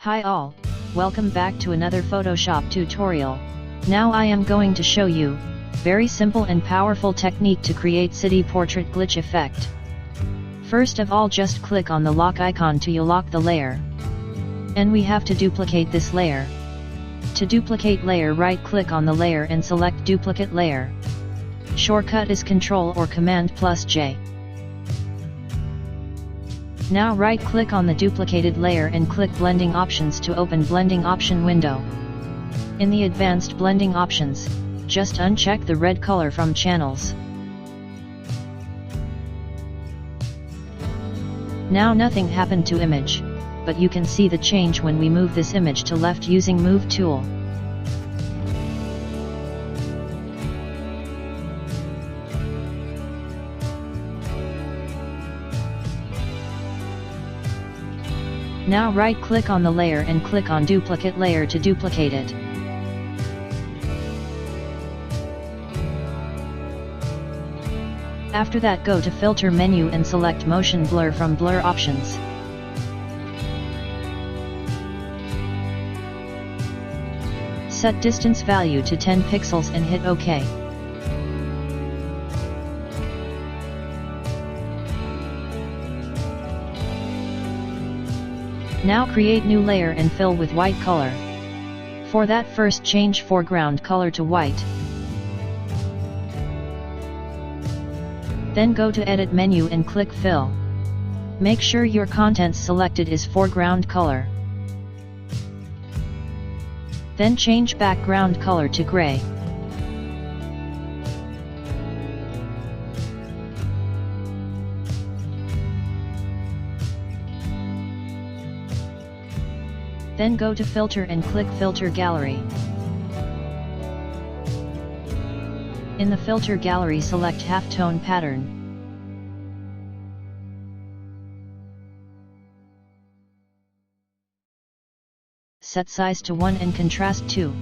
Hi all, welcome back to another Photoshop tutorial. Now I am going to show you, very simple and powerful technique to create city portrait glitch effect. First of all, just click on the lock icon to lock the layer. And we have to duplicate this layer. To duplicate layer, right click on the layer and select duplicate layer. Shortcut is Ctrl or Command plus J. Now right click on the duplicated layer and click blending options to open blending option window. In the advanced blending options, just uncheck the red color from channels. Now nothing happened to image, but you can see the change when we move this image to left using move tool. Now right click on the layer and click on duplicate layer to duplicate it. After that, go to filter menu and select motion blur from blur options. Set distance value to 10 pixels and hit OK. Now create new layer and fill with white color. For that, first change foreground color to white. Then go to edit menu and click fill. Make sure your contents selected is foreground color. Then change background color to gray. Then go to filter and click filter gallery. In the filter gallery, select halftone pattern. Set size to 1 and contrast 2.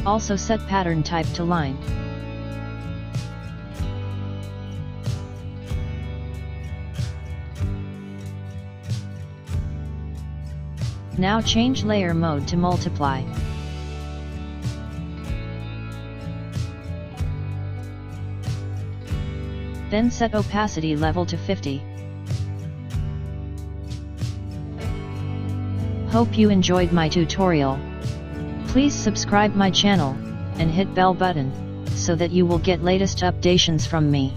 Also set pattern type to line. Now change layer mode to multiply. Then set opacity level to 50. Hope you enjoyed my tutorial. Please subscribe my channel, and hit bell button, so that you will get latest updates from me.